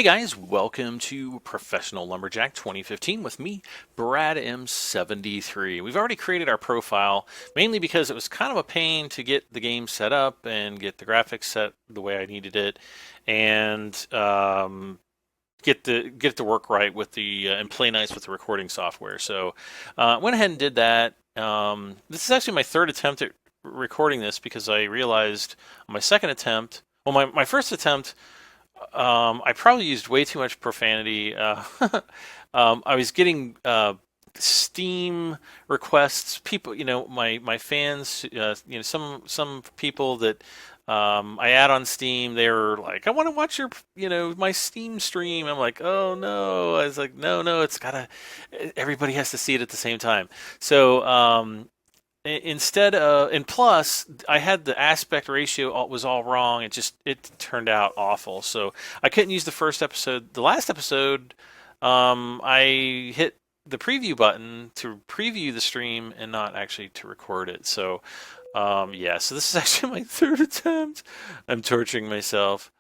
guys, welcome to Professional Lumberjack 2015 with me, Brad M73. We've already created our profile, mainly because it was kind of a pain to get the game set up and get the graphics set the way I needed it, and get the work right with the and play nice with the recording software. So went ahead and did that. This is actually my third attempt at recording this because I realized on my second attempt, well, my first attempt, I probably used way too much profanity. I was getting Steam requests. People, my fans, some people that I add on Steam, they were like, "I want to watch your, my Steam stream." I'm like, "Oh no!" I was like, "No, it's gotta. Everybody has to see it at the same time." So instead of, and plus I had the aspect ratio was all wrong. It turned out awful. So I couldn't use the first episode. The last episode, I hit the preview button to preview the stream and not actually to record it. So yeah, so this is actually my third attempt. I'm torturing myself.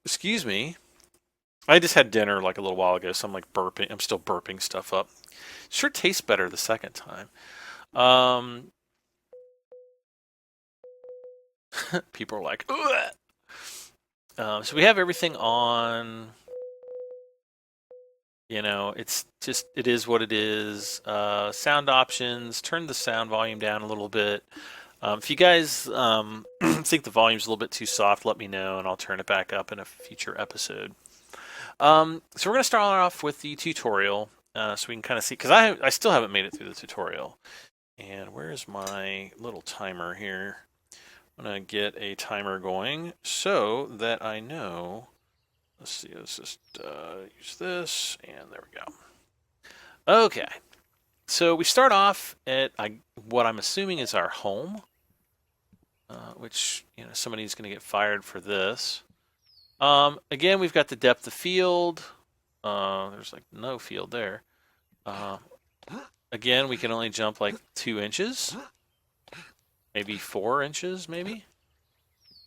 Excuse me. I just had dinner like a little while ago, so I'm like burping. I'm still burping stuff up. Sure tastes better the second time. People are like, so we have everything on. It is what it is. Sound options, turn the sound volume down a little bit. If you guys think the volume's a little bit too soft, let me know and I'll turn it back up in a future episode. So we're going to start off with the tutorial, so we can kind of see, because I still haven't made it through the tutorial. And where's my little timer here? I'm going to get a timer going so that I know. Let's see, let's just use this, and there we go. Okay, so we start off at what I'm assuming is our home, which, somebody's going to get fired for this. Again, we've got the depth of field. There's like no field there. Again, we can only jump like 2 inches, maybe 4 inches, maybe.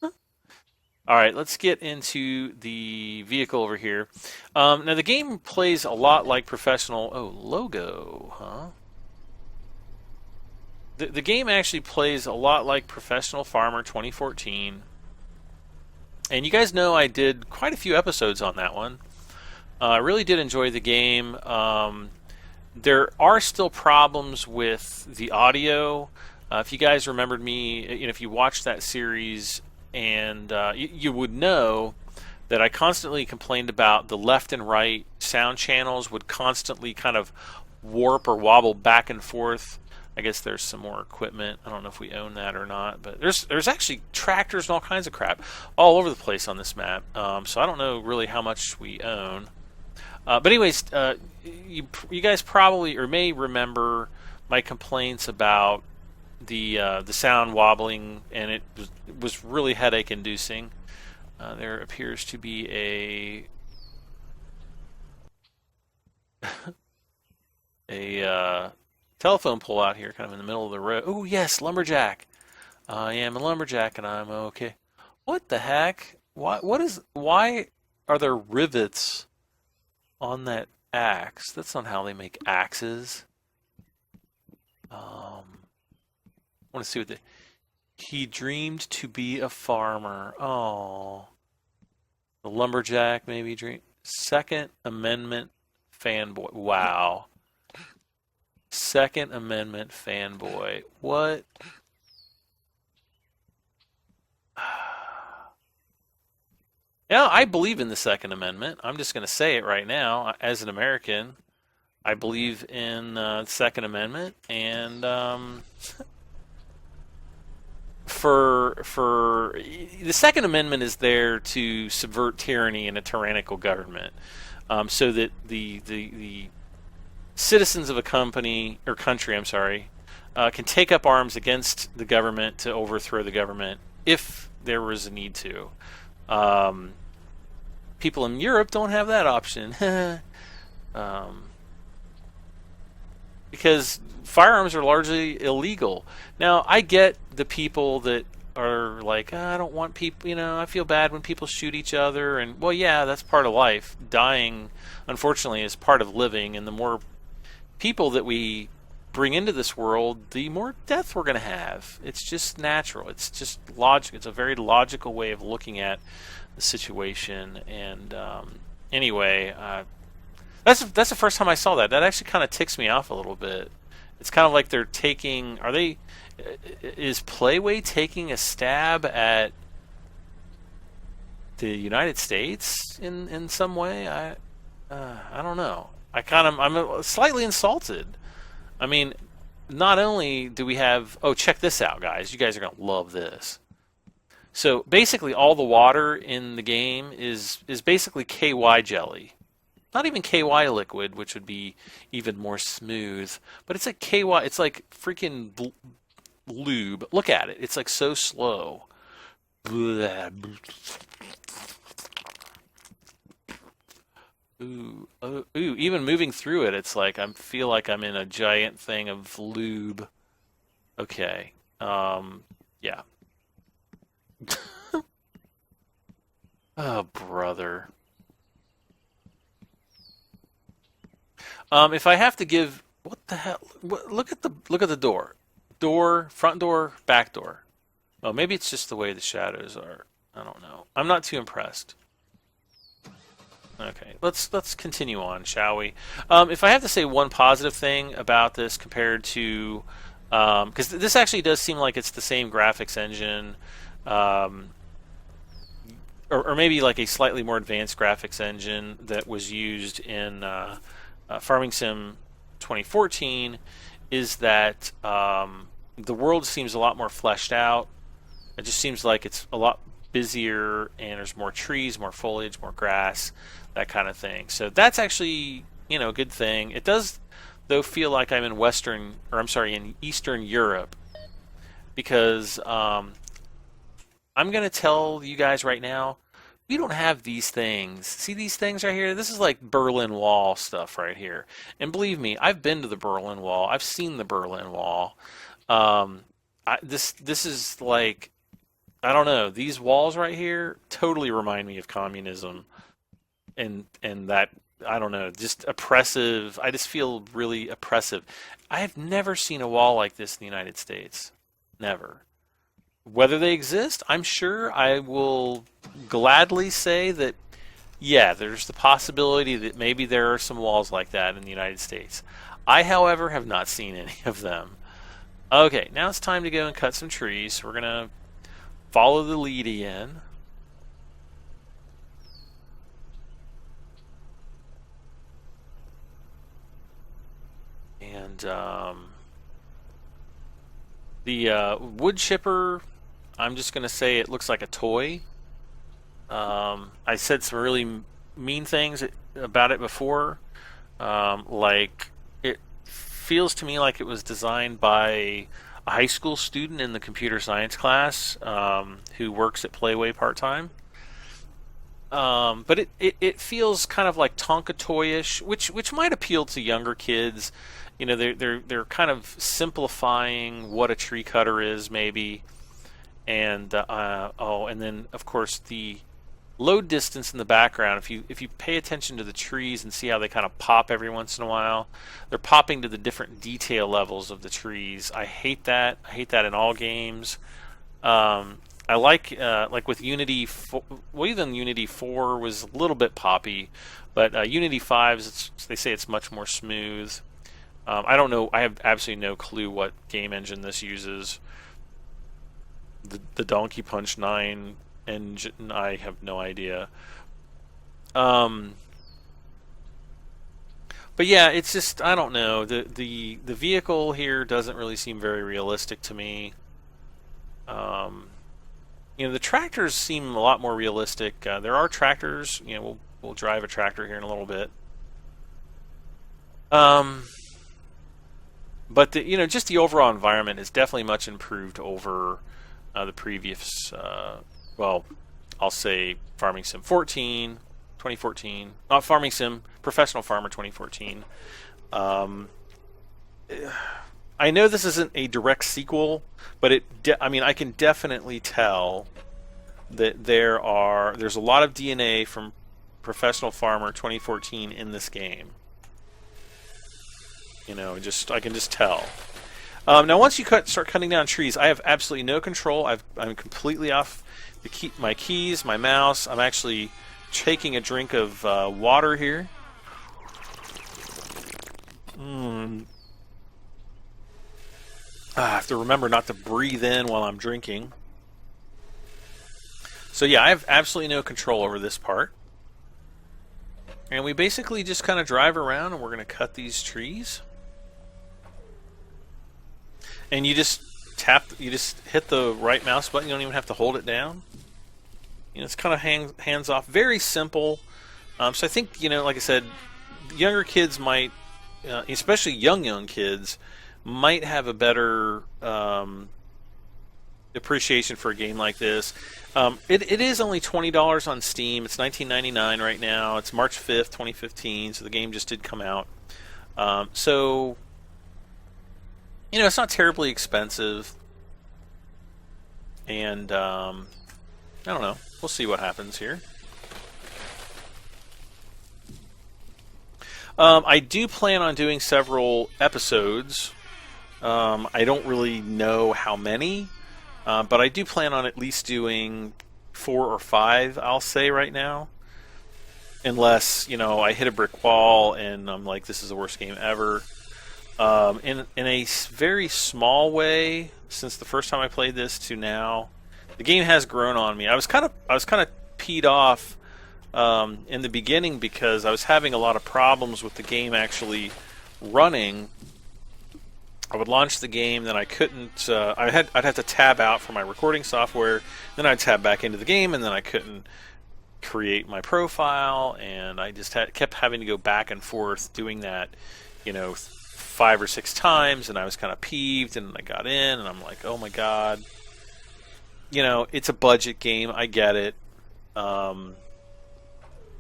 All right, let's get into the vehicle over here. Now, the game plays a lot like Professional... Oh, logo, huh? The game actually plays a lot like Professional Farmer 2014. And you guys know I did quite a few episodes on that one. I really did enjoy the game. There are still problems with the audio. If you guys remembered me, if you watched that series, and you would know that I constantly complained about the left and right sound channels would constantly kind of warp or wobble back and forth. I guess there's some more equipment. I don't know if we own that or not, but there's actually tractors and all kinds of crap all over the place on this map. So I don't know really how much we own. But anyways, you guys probably or may remember my complaints about the sound wobbling, and it was really headache inducing. There appears to be a telephone pole out here, kind of in the middle of the road. Oh yes, lumberjack. I am a lumberjack, and I'm okay. What the heck? Why are there rivets on that axe? That's not how they make axes. I want to see what he dreamed to be a farmer. Oh, the lumberjack maybe dream. Second Amendment fanboy. Wow. Second Amendment fanboy. What? Yeah, I believe in the Second Amendment. I'm just going to say it right now. As an American, I believe in the Second Amendment, and for the Second Amendment is there to subvert tyranny and a tyrannical government, so that the citizens of a country, can take up arms against the government to overthrow the government if there was a need to. People in Europe don't have that option. Because firearms are largely illegal. Now, I get the people that are like, "Ah, I don't want people, I feel bad when people shoot each other." And well, yeah, that's part of life. Dying, unfortunately, is part of living, and the more people that we bring into this world, the more death we're going to have. It's just natural. It's just logic. It's a very logical way of looking at the situation. And anyway, that's the first time I saw that. That actually kind of ticks me off a little bit. It's kind of like they're taking. Are they? Is Playway taking a stab at the United States in some way? I don't know. I'm slightly insulted. I mean, not only do we have, oh, check this out, guys. You guys are going to love this. So basically all the water in the game is basically KY jelly. Not even KY liquid, which would be even more smooth, but it's like KY, it's like freaking lube. Look at it. It's like so slow. Ooh, ooh, even moving through it, it's like I feel like I'm in a giant thing of lube. Okay. Yeah. Oh, brother. If I have to give, what the hell? Look at the door. Door, front door, back door. Oh, maybe it's just the way the shadows are. I don't know. I'm not too impressed. Okay, let's continue on, shall we? If I have to say one positive thing about this compared to, because this actually does seem like it's the same graphics engine, or maybe like a slightly more advanced graphics engine that was used in Farming Sim 2014, is that the world seems a lot more fleshed out. It just seems like it's a lot busier, and there's more trees, more foliage, more grass, that kind of thing. So that's actually, a good thing. It does, though, feel like I'm in Eastern Europe, because I'm going to tell you guys right now, we don't have these things. See these things right here? This is like Berlin Wall stuff right here. And believe me, I've been to the Berlin Wall. I've seen the Berlin Wall. This is like, I don't know. These walls right here totally remind me of communism, and that, I don't know, just oppressive. I just feel really oppressive. I have never seen a wall like this in the United States. Never. Whether they exist, I'm sure I will gladly say that, yeah, there's the possibility that maybe there are some walls like that in the United States. I, however, have not seen any of them. Okay, now it's time to go and cut some trees. We're going to follow the lead again. And the wood chipper, I'm just going to say it looks like a toy. I said some really mean things about it before. Like, it feels to me like it was designed by a high school student in the computer science class who works at Playway part-time. But it feels kind of like Tonka toyish, which might appeal to younger kids. They're kind of simplifying what a tree cutter is, maybe. And and then of course the load distance in the background. If you pay attention to the trees and see how they kind of pop every once in a while, they're popping to the different detail levels of the trees. I hate that. I hate that in all games. I like with Unity 4, well, even Unity 4 was a little bit poppy, but Unity 5, they say it's much more smooth. I don't know. I have absolutely no clue what game engine this uses. The Donkey Punch 9 engine, I have no idea. But yeah, it's just, I don't know. The vehicle here doesn't really seem very realistic to me. The tractors seem a lot more realistic. There are tractors. We'll drive a tractor here in a little bit. But just the overall environment is definitely much improved over the previous. Well, I'll say Farming Sim 2014, not Farming Sim, Professional Farmer 2014. I know this isn't a direct sequel, but I mean, I can definitely tell that there's a lot of DNA from Professional Farmer 2014 in this game. You know, I can just tell. Now, once you start cutting down trees, I have absolutely no control. I'm completely off my keys, my mouse. I'm actually taking a drink of water here. I have to remember not to breathe in while I'm drinking. So yeah, I have absolutely no control over this part. And we basically just kind of drive around and we're going to cut these trees. And you just hit the right mouse button. You don't even have to hold it down. You know, it's kind of hands off. Very simple. So I think, you know, like I said, younger kids might, especially young kids, might have a better appreciation for a game like this. It is only $20 on Steam. It's $19.99 right now. It's March 5th, 2015, so the game just did come out. So, you know, it's not terribly expensive. And, I don't know. We'll see what happens here. I do plan on doing several episodes. I don't really know how many, but I do plan on at least doing 4 or 5, I'll say right now. Unless, you know, I hit a brick wall and I'm like, this is the worst game ever. In a very small way, since the first time I played this to now, the game has grown on me. I was kind of peed off in the beginning because I was having a lot of problems with the game actually running. I would launch the game, then I couldn't. I'd have to tab out from my recording software, then I'd tab back into the game, and then I couldn't create my profile, and I just kept having to go back and forth doing that, you know, 5 or 6 times, and I was kind of peeved, and I got in, and I'm like, oh my god. You know, it's a budget game. I get it.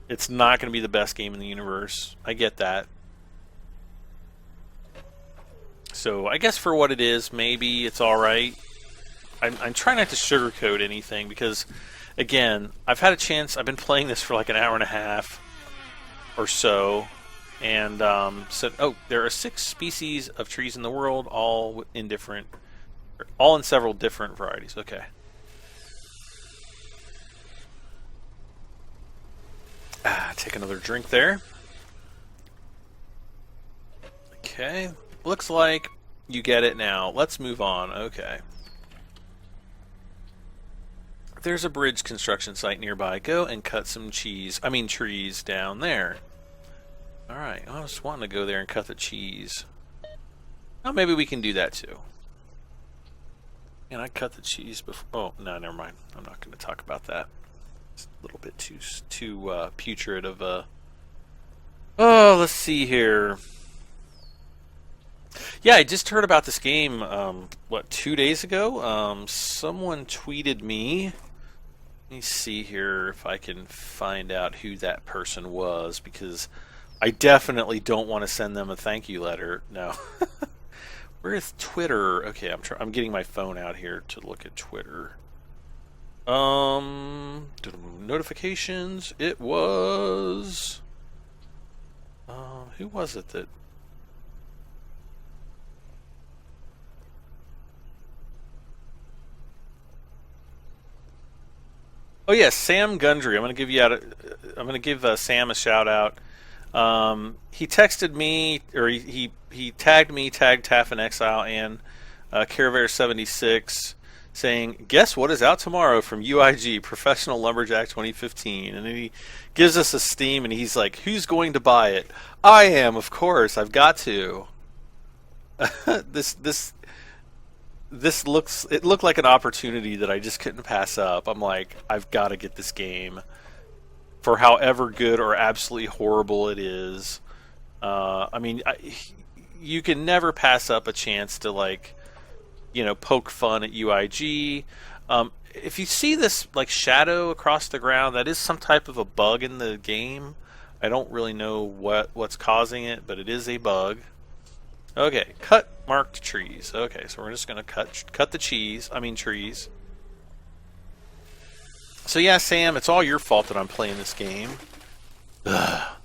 It's not going to be the best game in the universe. I get that. So I guess for what it is, maybe it's all right. I'm trying not to sugarcoat anything because, again, I've had a chance. I've been playing this for like an hour and a half or so, and there are 6 species of trees in the world, all in several different varieties. Okay. Take another drink there. Okay. Looks like you get it now. Let's move on. Okay. There's a bridge construction site nearby. Go and cut some trees down there. Alright, I was wanting to go there and cut the cheese. Oh, maybe we can do that too. And I cut the cheese before. Oh, no, never mind. I'm not going to talk about that. It's a little bit too putrid of a. Oh, let's see here. Yeah, I just heard about this game. 2 days ago? Someone tweeted me. Let me see here if I can find out who that person was, because I definitely don't want to send them a thank you letter. No. Where's Twitter? Okay, I'm getting my phone out here to look at Twitter. Notifications. It was. Who was it that? Oh yes, Sam Gundry. I'm going to give Sam a shout out. He texted me, or he tagged me, tagged Taff in Exile and Caraver76, saying, "Guess what is out tomorrow from UIG, Professional Lumberjack 2015?" And then he gives us a Steam, and he's like, "Who's going to buy it?" I am, of course. I've got to. It looked like an opportunity that I just couldn't pass up. I'm like, I've got to get this game, for however good or absolutely horrible it is. You can never pass up a chance to, like, you know, poke fun at UIG. If you see this like shadow across the ground, that is some type of a bug in the game. I don't really know what's causing it, but it is a bug. Okay, cut Marked trees. Okay, so we're just gonna cut the trees. So yeah, Sam, it's all your fault that I'm playing this game. Ugh.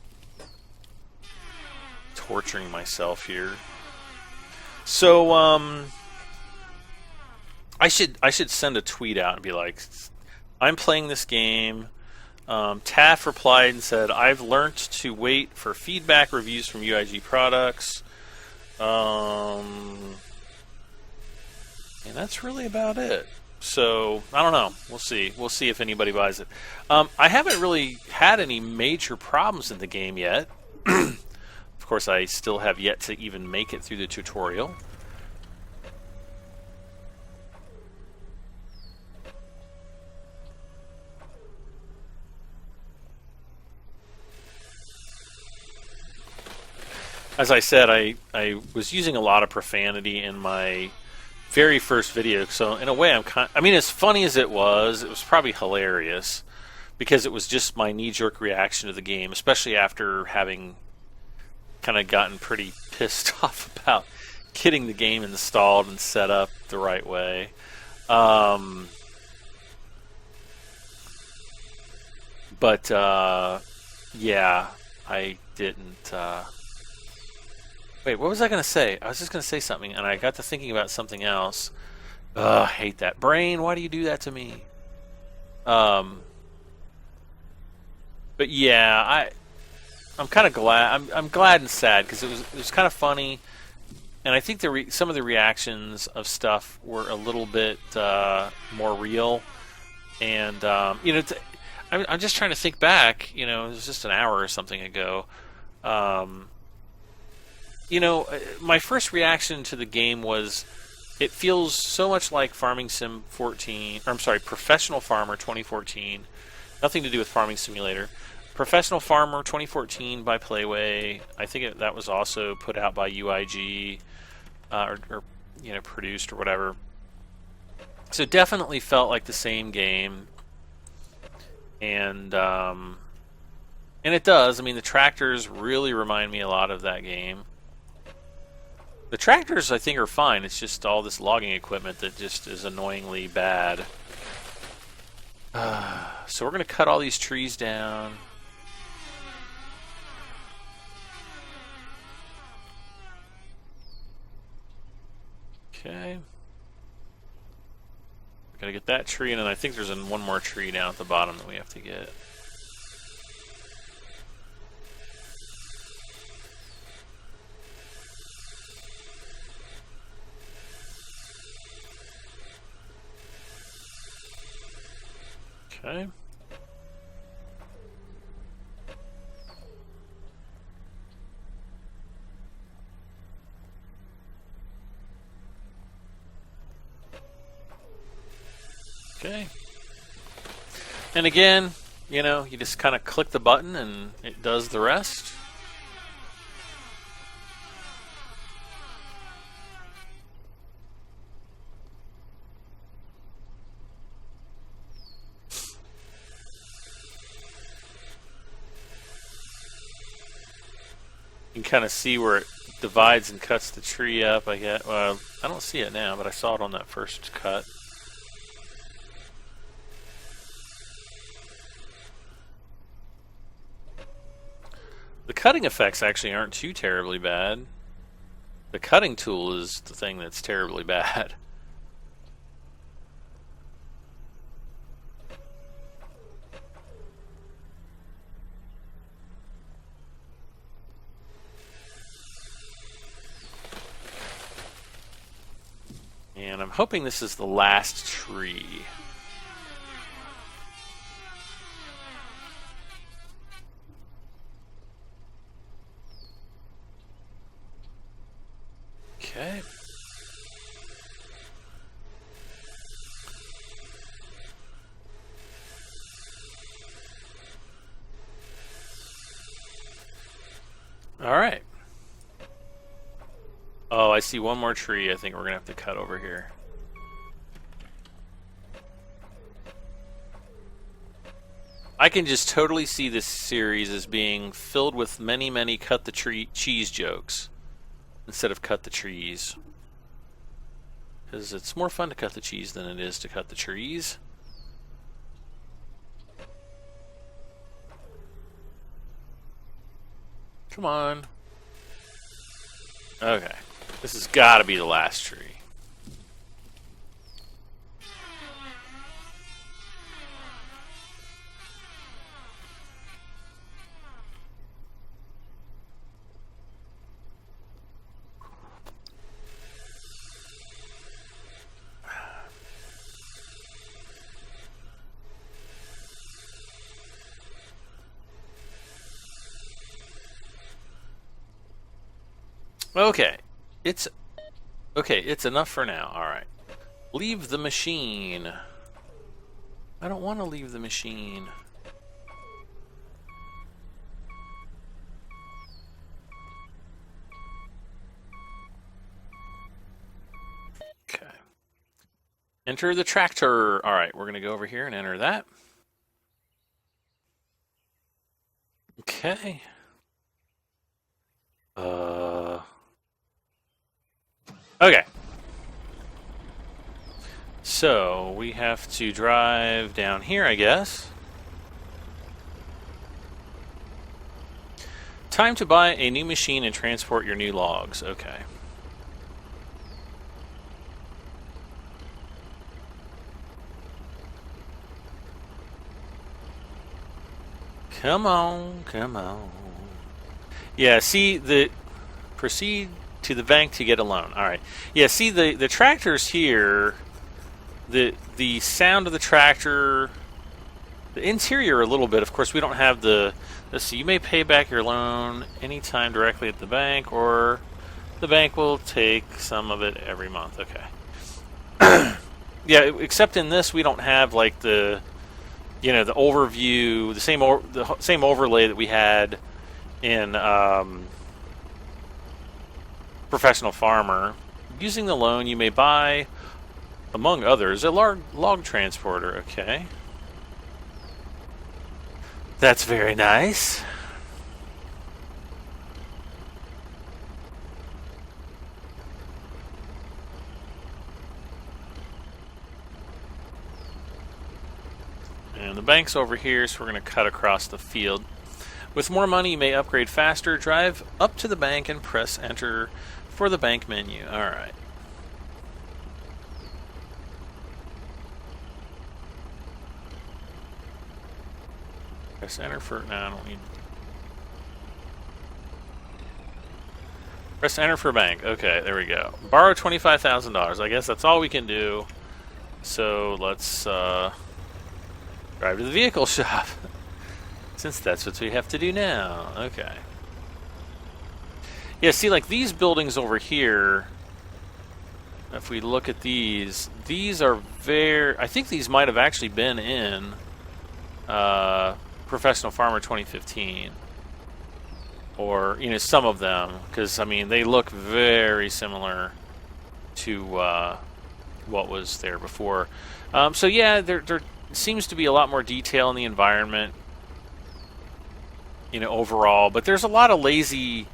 Torturing myself here. So I should send a tweet out and be like, I'm playing this game. Taff replied and said, I've learned to wait for feedback reviews from UIG products. And that's really about it. So, I don't know. We'll see. We'll see if anybody buys it. I haven't really had any major problems in the game yet. Of course, I still have yet to even make it through the tutorial. As I said, I was using a lot of profanity in my very first video, so in a way I mean, as funny as it was probably hilarious because it was just my knee-jerk reaction to the game, especially after having kind of gotten pretty pissed off about getting the game installed and set up the right way. But yeah, I didn't. Wait, what was I going to say? I was just going to say something, and I got to thinking about something else. Ugh, I hate that. Brain, why do you do that to me? But yeah, I'm kind of glad. I'm glad and sad because it was kind of funny, and I think some of the reactions of stuff were a little bit more real. And you know, I'm just trying to think back. You know, it was just an hour or something ago. You know, my first reaction to the game was, it feels so much like Farming Sim 14. Or I'm sorry, Professional Farmer 2014. Nothing to do with Farming Simulator. Professional Farmer 2014 by Playway. I think that was also put out by UIG, or you know, produced or whatever. So it definitely felt like the same game, and it does. I mean, the tractors really remind me a lot of that game. The tractors, I think, are fine. It's just all this logging equipment that just is annoyingly bad. So we're going to cut all these trees down. Okay. Got to get that tree, and then I think there's one more tree down at the bottom that we have to get. Okay. Okay. And again, you know, you just kind of click the button and it does the rest. You can kind of see where it divides and cuts the tree up, I guess. Well, I don't see it now, but I saw it on that first cut. The cutting effects actually aren't too terribly bad. The cutting tool is the thing that's terribly bad. And I'm hoping this is the last tree. Okay. All right. Oh, I see one more tree I think we're going to have to cut over here. I can just totally see this series as being filled with many, many cut the tree cheese jokes. instead of cut the trees. Because it's more fun to cut the cheese than it is to cut the trees. Come on. Okay. This has got to be the last tree. Okay. It's enough for now. All right. Leave the machine. I don't want to leave the machine. Okay. Enter the tractor. All right, we're going to go over here and enter that. Okay. Okay. So, we have to drive down here, I guess. Time to buy a new machine and transport your new logs. Okay. Come on, come on. Yeah, see, proceed to the bank to get a loan. All right. Yeah, see, the tractors here, the sound of the tractor, the interior a little bit. Of course, we don't have the. Let's see. You may pay back your loan anytime directly at the bank, or the bank will take some of it every month. Okay. Yeah, except in this, we don't have like the overview, the same overlay that we had in Professional Farmer. Using the loan, you may buy, among others, a log transporter. Okay. That's very nice. And the bank's over here, so we're going to cut across the field. With more money, you may upgrade faster. Drive up to the bank and press enter for the bank menu. Alright. Press enter for... No, I don't need... Press enter for bank. Okay, there we go. Borrow $25,000. I guess that's all we can do. So, let's drive to the vehicle shop. Since that's what we have to do now. Okay. Yeah, see, like these buildings over here, if we look at these are very... I think these might have actually been in Professional Farmer 2015. Or, some of them. Because, I mean, they look very similar to what was there before. So, yeah, there seems to be a lot more detail in the environment, overall. But there's a lot of lazy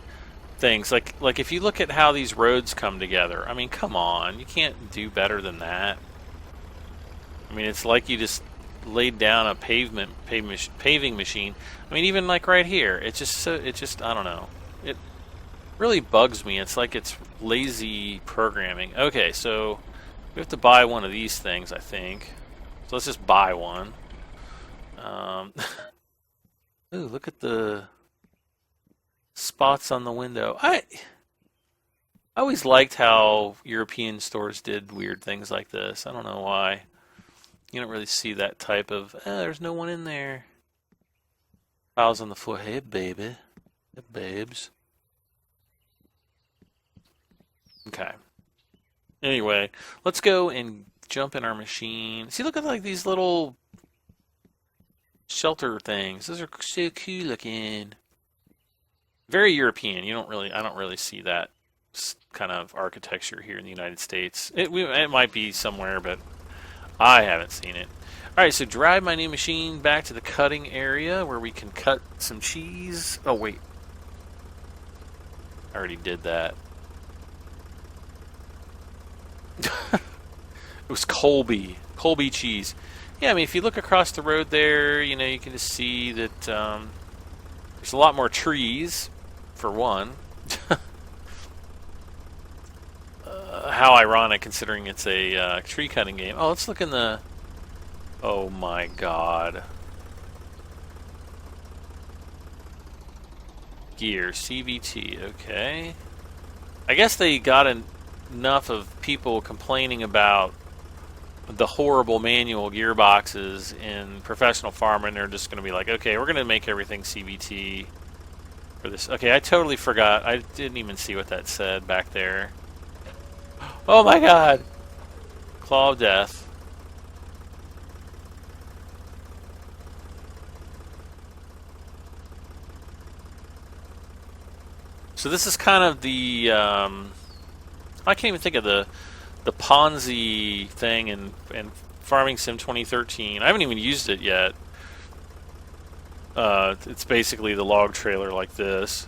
things. Like if you look at how these roads come together, I mean, come on. You can't do better than that. I mean, it's like you just laid down a paving machine. I mean, even like right here, it's just I don't know. It really bugs me. It's like it's lazy programming. Okay, so we have to buy one of these things, I think. So let's just buy one. Ooh, look at the spots on the window. I always liked how European stores did weird things like this. I don't know why. You don't really see that type of, there's no one in there. Files on the floor. Hey, baby. Hey, babes. Okay. Anyway, let's go and jump in our machine. See, look at like these little shelter things. Those are so cool looking. Very European. I don't really see that kind of architecture here in the United States. It might be somewhere, but I haven't seen it. Alright, so drive my new machine back to the cutting area where we can cut some cheese. Oh, wait. I already did that. It was Colby. Colby cheese. Yeah, I mean, if you look across the road there, you know, you can just see that there's a lot more trees, for one. How ironic, considering it's a tree cutting game. Oh, let's look in the... Oh my god. Gear, CVT, okay. I guess they got enough of people complaining about the horrible manual gearboxes in professional farming. They're just going to be like, okay, we're going to make everything CVT for this. Okay, I totally forgot. I didn't even see what that said back there. Oh my god! Claw of Death. So this is kind of the... I can't even think of the Ponzi thing in Farming Sim 2013. I haven't even used it yet. It's basically the log trailer like this.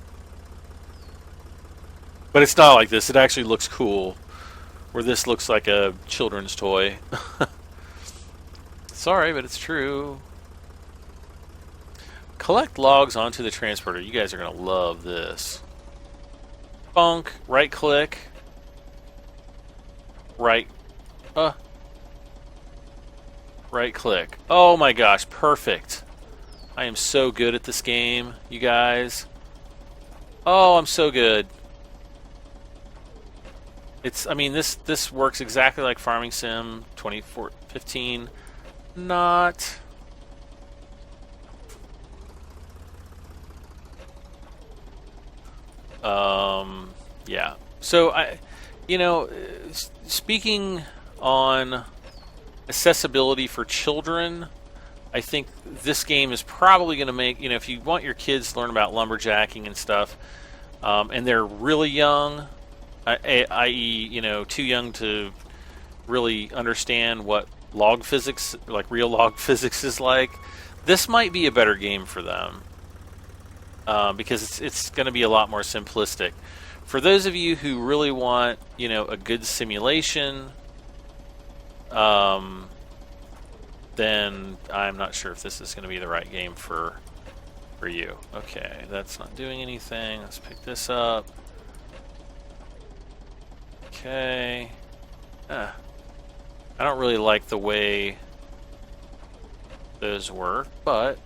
But it's not like this. It actually looks cool. Where this looks like a children's toy. Sorry, but it's true. Collect logs onto the transporter. You guys are going to love this. Bonk. Right click. Right click. Oh my gosh, perfect. I am so good at this game, you guys. Oh, I'm so good. It's, I mean, this works exactly like Farming Sim 2015. Not. Yeah. So you know, speaking on accessibility for children, I think this game is probably going to make, you know, if you want your kids to learn about lumberjacking and stuff, and they're really young, i.e., you know, too young to really understand what log physics, like real log physics is like, this might be a better game for them, because it's going to be a lot more simplistic. For those of you who really want, you know, a good simulation, then I'm not sure if this is going to be the right game for you. Okay, that's not doing anything. Let's pick this up. Okay. I don't really like the way those work, but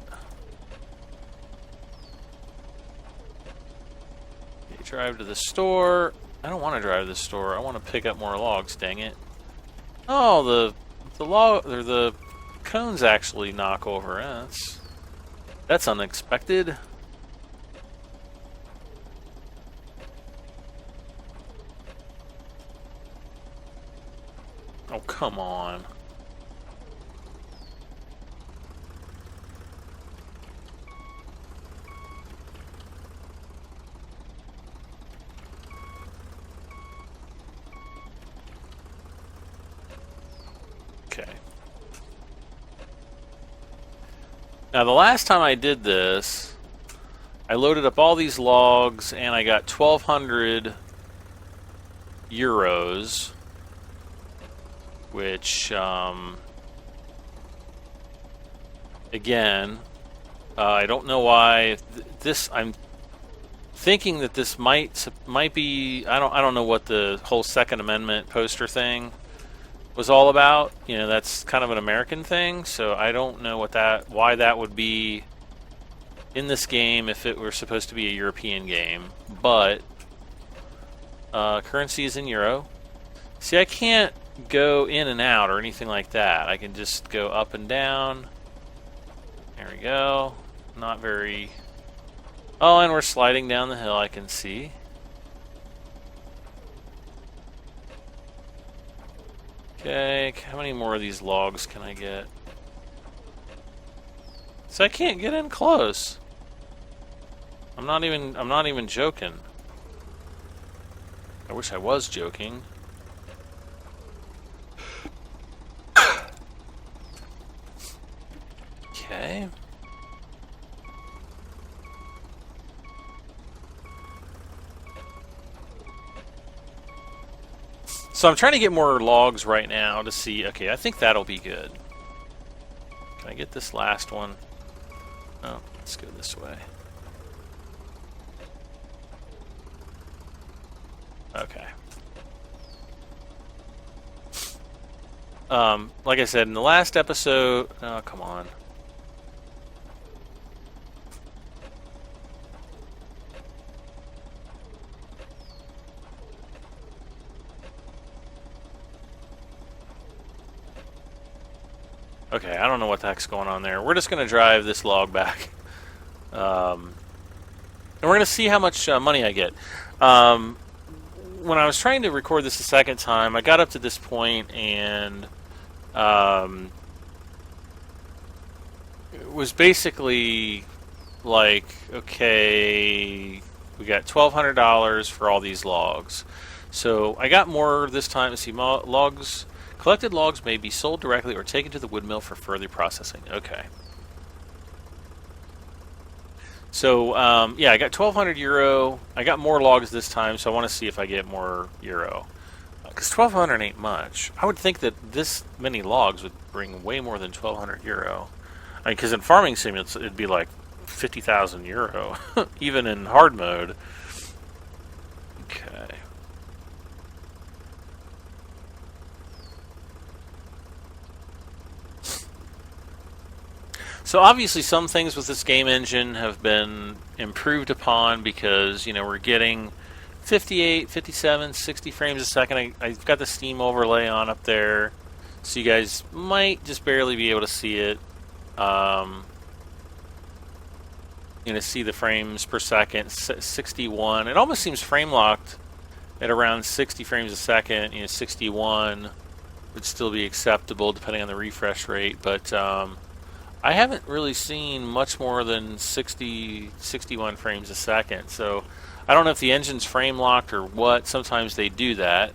drive to the store. I don't want to drive to the store. I want to pick up more logs, dang it. Oh, the log, or the cones actually knock over. That's unexpected. Oh, come on. Okay. Now, the last time I did this, I loaded up all these logs and I got 1,200 euros, which, again, I don't know why this. I'm thinking that this might be. I don't know what the whole Second Amendment poster thing was all about. You know, that's kind of an American thing, so I don't know why that would be in this game if it were supposed to be a European game. But currency is in euro. See, I can't go in and out or anything like that. I can just go up and down. There we go. Not very... Oh, and we're sliding down the hill, I can see. Okay, how many more of these logs can I get? So I can't get in close. I'm not even joking. I wish I was joking. Okay. So I'm trying to get more logs right now to see. Okay, I think that'll be good. Can I get this last one? Oh, let's go this way. Okay. Like I said in the last episode, oh, come on. Okay, I don't know what the heck's going on there. We're just going to drive this log back. And we're going to see how much money I get. When I was trying to record this a second time, I got up to this point and it was basically like, okay, we got $1,200 for all these logs. So I got more this time. See, logs, collected logs may be sold directly or taken to the wood mill for further processing. Okay. So, yeah, I got 1,200 euro. I got more logs this time, so I want to see if I get more euro. Because 1,200 ain't much. I would think that this many logs would bring way more than 1,200 euro. I mean, because in farming sim, it'd be like 50,000 euro, even in hard mode. Okay. So obviously some things with this game engine have been improved upon because, you know, we're getting 58, 57, 60 frames a second. I've got the Steam overlay on up there, so you guys might just barely be able to see it. You know, see the frames per second, 61. It almost seems frame locked at around 60 frames a second. You know, 61 would still be acceptable depending on the refresh rate, but I haven't really seen much more than 60, 61 frames a second, so I don't know if the engine's frame locked or what. Sometimes they do that.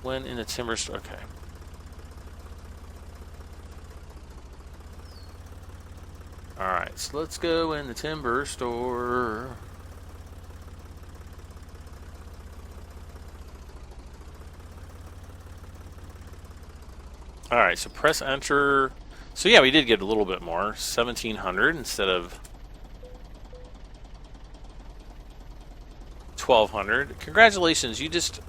When in the timber store, okay. Alright, so let's go in the timber store. Alright, so press enter. So yeah, we did get a little bit more. 1,700 instead of 1,200. Congratulations, you just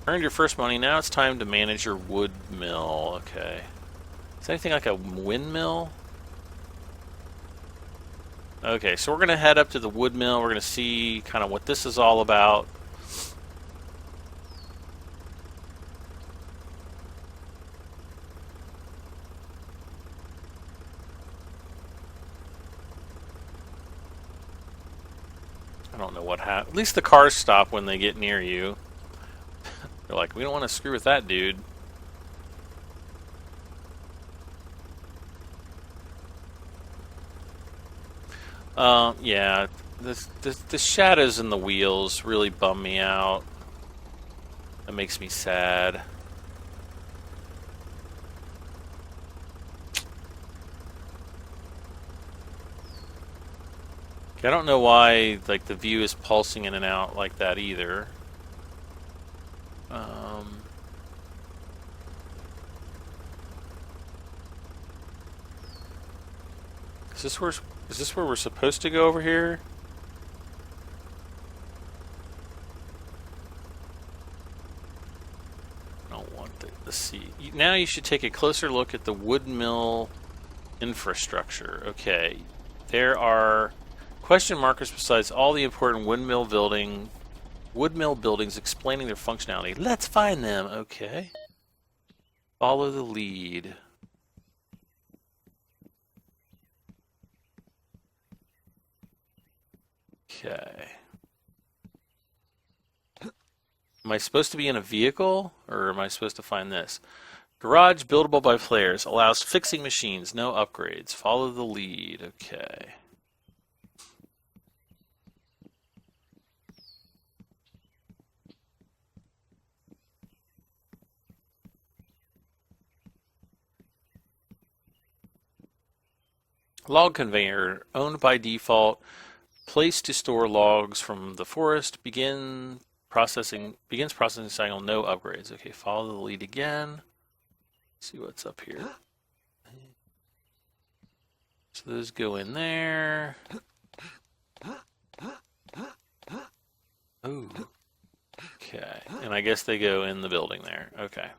earned your first money. Now it's time to manage your wood mill. Okay. Is anything like a windmill? Okay, so we're going to head up to the wood mill. We're going to see kind of what this is all about. I don't know what happened. At least the cars stop when they get near you. They're like, we don't want to screw with that dude. Yeah, the shadows in the wheels really bum me out. That makes me sad. I don't know why like the view is pulsing in and out like that either. Is this where we're supposed to go over here? I don't want to see. Now you should take a closer look at the wood mill infrastructure. Okay, there are question markers besides all the important wood mill buildings explaining their functionality. Let's find them. Okay. Follow the lead. Okay. Am I supposed to be in a vehicle, or am I supposed to find this? Garage buildable by players. Allows fixing machines. No upgrades. Follow the lead. Okay. Log conveyor. Owned by default. Place to store logs from the forest. Begin Processing begins processing cycle, no upgrades. Okay, follow the lead again. See what's up here. So those go in there. Ooh. Okay, and I guess they go in the building there. Okay.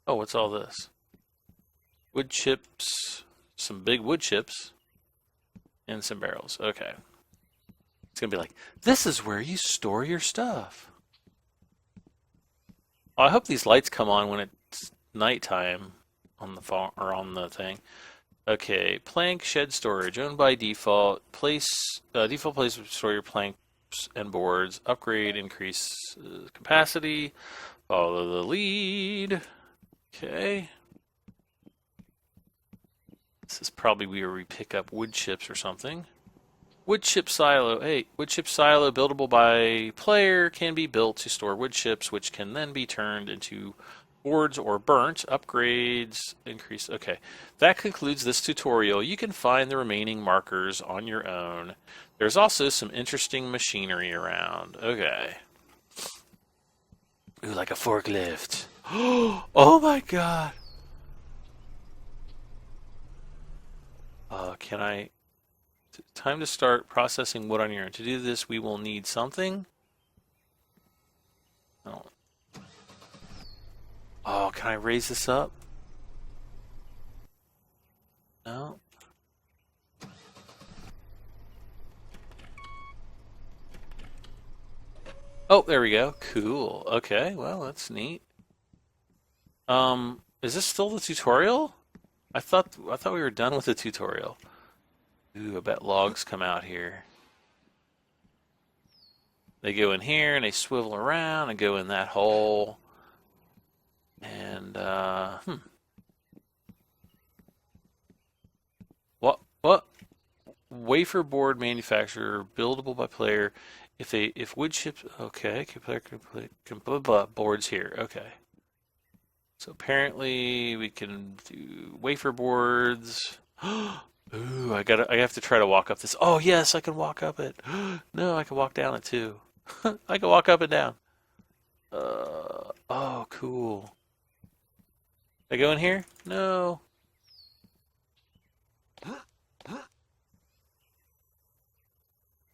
Oh, what's all this? Wood chips, some big wood chips, and some barrels. Okay. It's going to be like, this is where you store your stuff. Oh, I hope these lights come on when it's nighttime on the phone or on the thing. Okay, plank shed storage owned by default. Default place to store your planks and boards. Upgrade, increase capacity. Follow the lead. Okay. This is probably where we pick up wood chips or something. Wood chip silo. Hey, wood chip silo buildable by player can be built to store wood chips, which can then be turned into boards or burnt. Upgrades, increase. Okay, that concludes this tutorial. You can find the remaining markers on your own. There's also some interesting machinery around. Okay. Ooh, like a forklift. Oh my god. Can I... Time to start processing wood on your own. To do this, we will need something. Oh. Oh, can I raise this up? No. Oh, there we go. Cool. Okay, well, that's neat. Is this still the tutorial? I thought we were done with the tutorial. Ooh, I bet logs come out here. They go in here and they swivel around and go in that hole. And What? Wafer board manufacturer buildable by player. If wood chips, okay, player can put boards here. Okay. So apparently we can do wafer boards. Ooh, I have to try to walk up this. Oh yes, I can walk up it. No, I can walk down it too. I can walk up and down. Oh, cool. I go in here? No.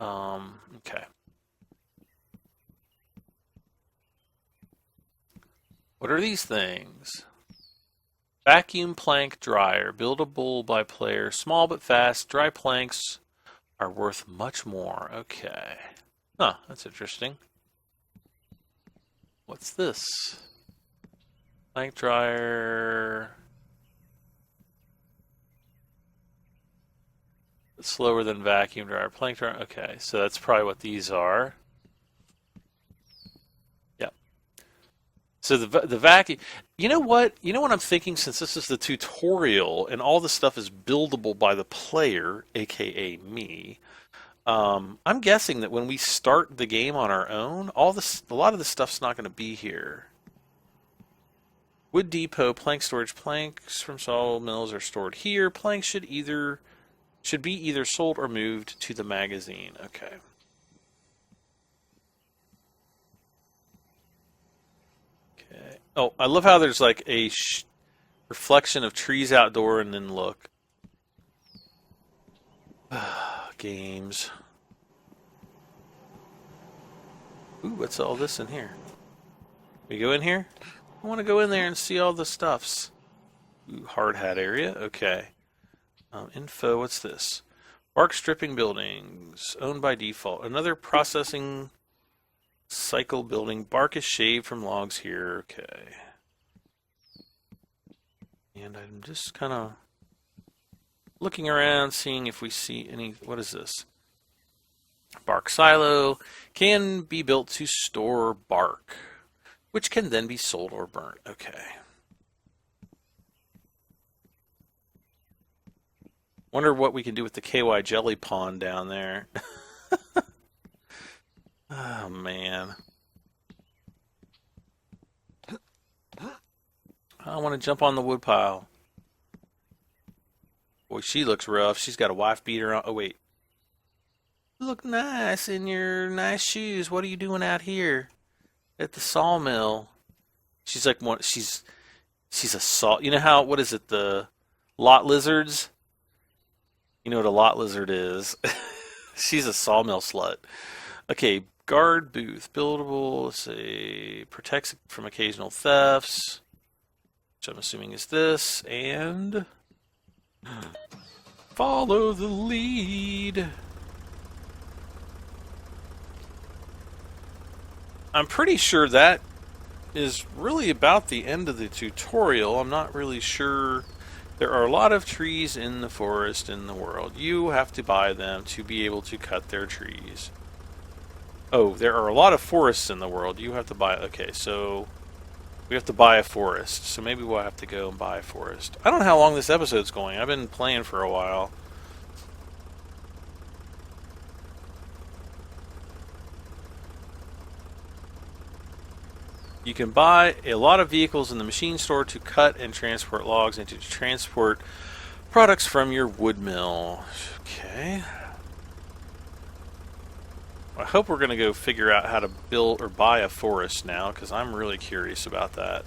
Okay. What are these things? Vacuum plank dryer, buildable by player, small but fast. Dry planks are worth much more. Okay. Huh, that's interesting. What's this? Plank dryer. It's slower than vacuum dryer. Plank dryer. Okay, so that's probably what these are. Yep. So the vacuum. You know what? You know what I'm thinking. Since this is the tutorial and all the stuff is buildable by the player, aka me. I'm guessing that when we start the game on our own, a lot of the stuff's not going to be here. Wood depot, plank storage. Planks from sawmills are stored here. Planks should be either sold or moved to the magazine. Okay. Okay. Oh, I love how there's like a reflection of trees outdoor and then look. Games. Ooh, what's all this in here? We go in here? I want to go in there and see all the stuffs. Ooh, hard hat area. Okay. Info, what's this? Bark stripping buildings, owned by default. Another processing cycle building. Bark is shaved from logs here. Okay. And I'm just kind of looking around, seeing if we see any... What is this? Bark silo can be built to store bark, which can then be sold or burnt. Okay. Wonder what we can do with the KY jelly pond down there. Oh, man. I want to jump on the wood pile. Boy, she looks rough. She's got a wife beater on. Oh, wait. You look nice in your nice shoes. What are you doing out here at the sawmill? She's like one. She's a saw. You know how? What is it? The lot lizards. You know what a lot lizard is. She's a sawmill slut. Okay, guard booth, buildable. Let's see, protects from occasional thefts, which I'm assuming is this, and follow the lead. I'm pretty sure that is really about the end of the tutorial. I'm not really sure. There are a lot of trees in the forest in the world. You have to buy them to be able to cut their trees. Oh, there are a lot of forests in the world. You have to buy... Okay, so we have to buy a forest. So maybe we'll have to go and buy a forest. I don't know how long this episode's going. I've been playing for a while. You can buy a lot of vehicles in the machine store to cut and transport logs and to transport products from your wood mill. Okay. I hope we're going to go figure out how to build or buy a forest now, because I'm really curious about that.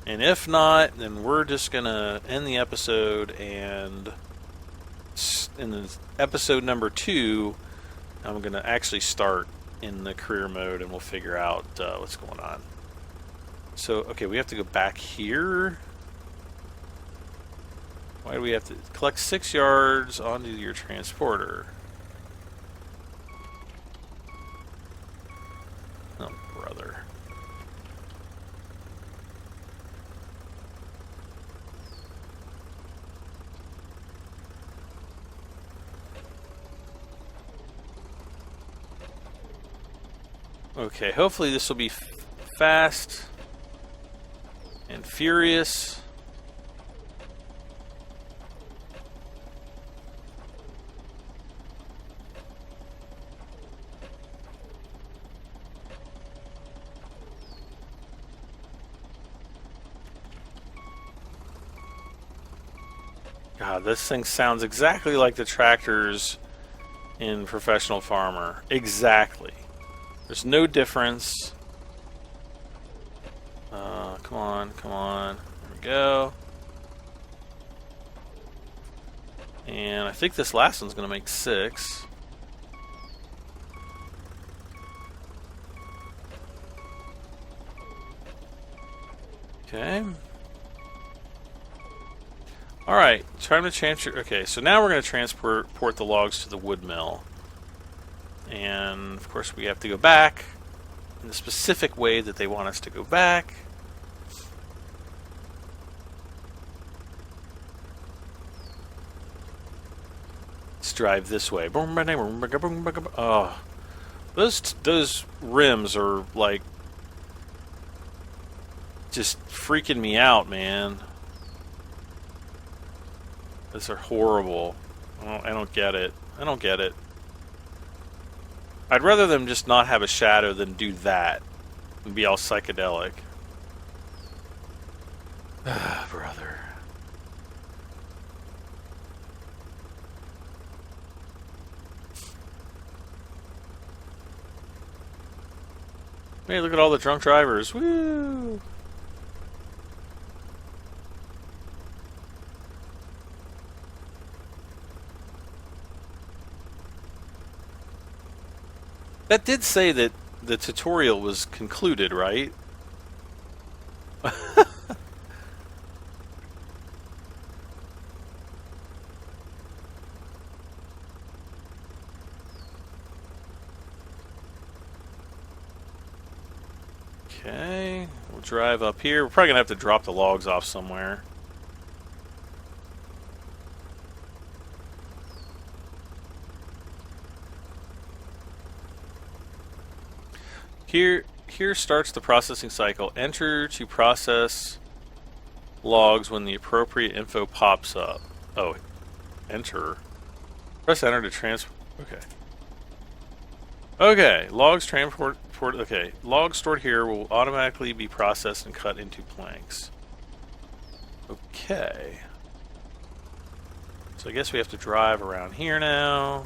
And if not, then we're just going to end the episode, and in the episode number 2, I'm going to actually start in the career mode, and we'll figure out what's going on. So, okay, we have to go back here. Why do we have to collect 6 yards onto your transporter? Oh, brother. Okay, hopefully this will be fast and furious. God, this thing sounds exactly like the tractors in Professional Farmer. Exactly. There's no difference. Come on, come on. There we go. And I think this last one's going to make 6. Okay. Alright, time to transfer. Okay, so now we're going to transport the logs to the wood mill. And of course we have to go back in the specific way that they want us to go back. Let's drive this way. Oh, those rims are like just freaking me out, man. Those are horrible. I don't get it. I don't get it. I'd rather them just not have a shadow than do that and be all psychedelic. Ah, brother. Hey, look at all the drunk drivers. Woo! That did say that the tutorial was concluded, right? Okay, we'll drive up here. We're probably going to have to drop the logs off somewhere. Here starts the processing cycle. Enter to process logs when the appropriate info pops up. Oh, enter. Press enter to transport. Okay. Okay, logs transport. Okay, logs stored here will automatically be processed and cut into planks. Okay. So I guess we have to drive around here now.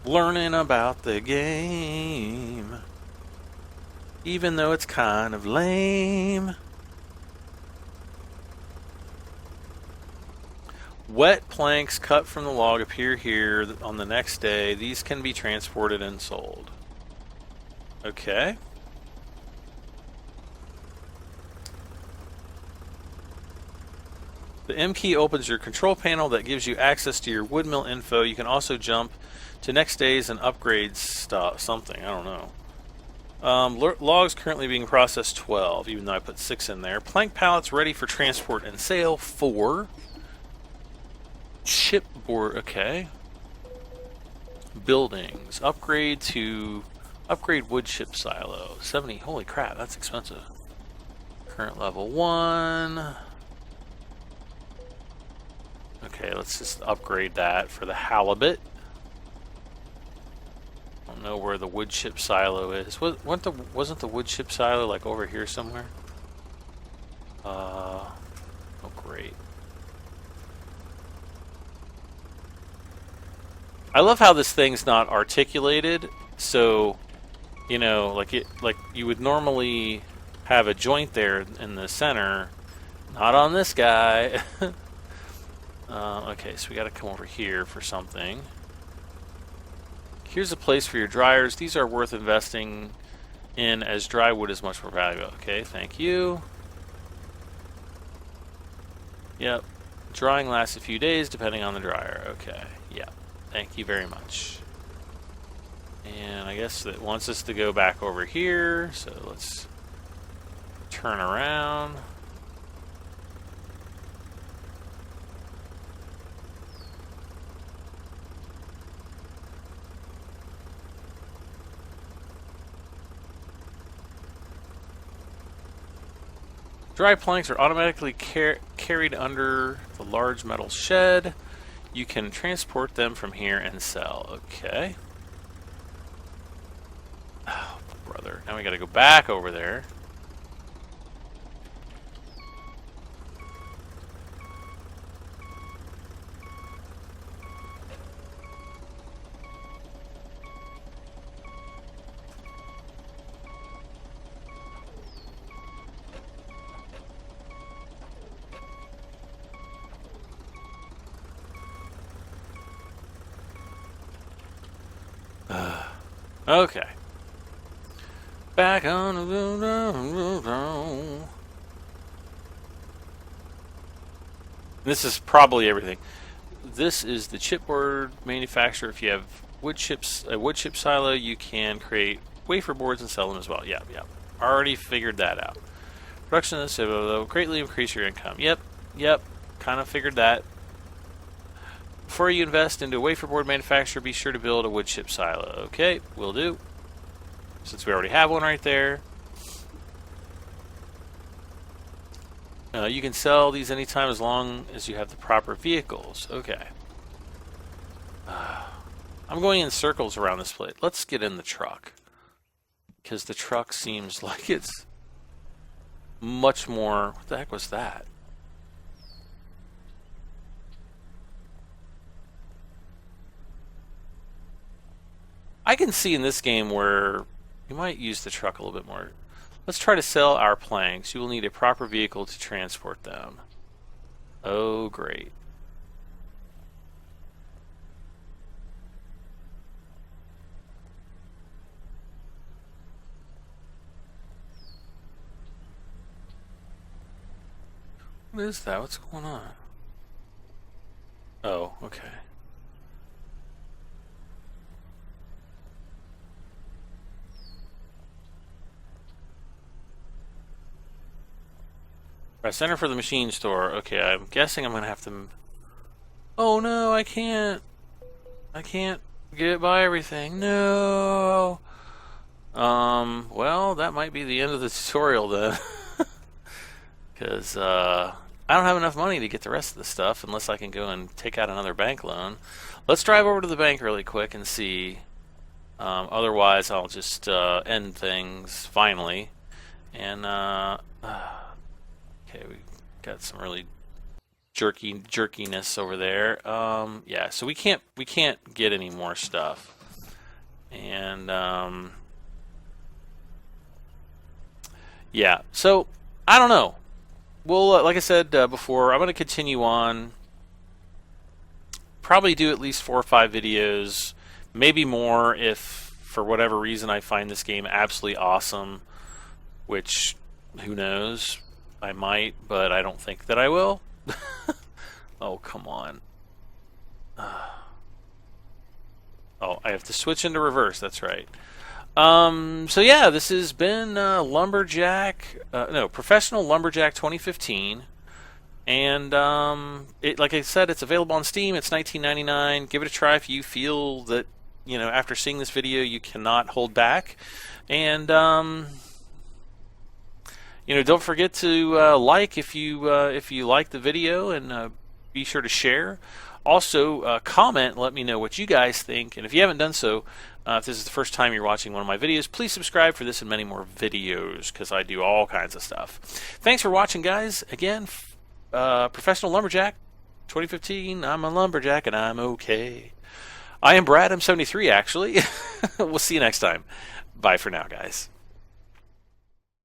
Learning about the game, even though it's kind of lame. Wet planks cut from the log appear here on the next day. These can be transported and sold. Okay. The M key opens your control panel that gives you access to your woodmill info. You can also jump to next days and upgrade something. I don't know. Logs currently being processed 12, even though I put 6 in there. Plank pallets ready for transport and sale 4. Chipboard, okay. Buildings. Upgrade wood chip silo. 70, holy crap, that's expensive. Current level 1. Okay, let's just upgrade that for the halibut. I don't know where the wood chip silo is. Wasn't the wood chip silo like over here somewhere? Oh great. I love how this thing's not articulated, so you know, like you would normally have a joint there in the center. Not on this guy. Okay, so we got to come over here for something. Here's a place for your dryers. These are worth investing in, as dry wood is much more valuable. Okay, thank you. Yep. Drying lasts a few days depending on the dryer. Okay, yeah. Thank you very much. And I guess that wants us to go back over here, so let's turn around. Dry planks are automatically carried under the large metal shed. You can transport them from here and sell. Okay. Oh, brother. Now we gotta go back over there. Okay. Back on the road. This is probably everything. This is the chipboard manufacturer. If you have a wood chip silo, you can create wafer boards and sell them as well. Yep. Already figured that out. Production of this will greatly increase your income. Yep. Kind of figured that. Before you invest into a wafer board manufacturer, be sure to build a wood chip silo. Okay, will do. Since we already have one right there. You can sell these anytime as long as you have the proper vehicles. Okay. I'm going in circles around this place. Let's get in the truck. Because the truck seems like it's much more... What the heck was that? I can see in this game where you might use the truck a little bit more. Let's try to sell our planks. You will need a proper vehicle to transport them. Oh, great. What is that? What's going on? Oh, okay. Press enter for the machine store. Okay, I'm guessing I'm gonna have to... Oh no, I can't buy everything. No! Well, that might be the end of the tutorial then. Because, I don't have enough money to get the rest of the stuff unless I can go and take out another bank loan. Let's drive over to the bank really quick and see... Otherwise, I'll just end things finally. And okay, we got some really jerkiness over there. Yeah, so we can't get any more stuff. And yeah, so I don't know. Well, like I said before, I'm going to continue on. Probably do at least 4 or 5 videos, maybe more if for whatever reason I find this game absolutely awesome, which who knows, I might, but I don't think that I will. Oh, come on. Oh, I have to switch into reverse, that's right. So yeah, this has been Professional Lumberjack 2015. And like I said, it's available on Steam. It's $19.99. Give it a try if you feel that, after seeing this video, you cannot hold back. And don't forget to like if you like the video, and be sure to share. Also, comment. Let me know what you guys think. And if you haven't done so, if this is the first time you're watching one of my videos, please subscribe for this and many more videos, because I do all kinds of stuff. Thanks for watching, guys. Again, Professional Lumberjack 2015. I'm a lumberjack and I'm okay. I am Brad. I'm 73 actually. We'll see you next time. Bye for now, guys.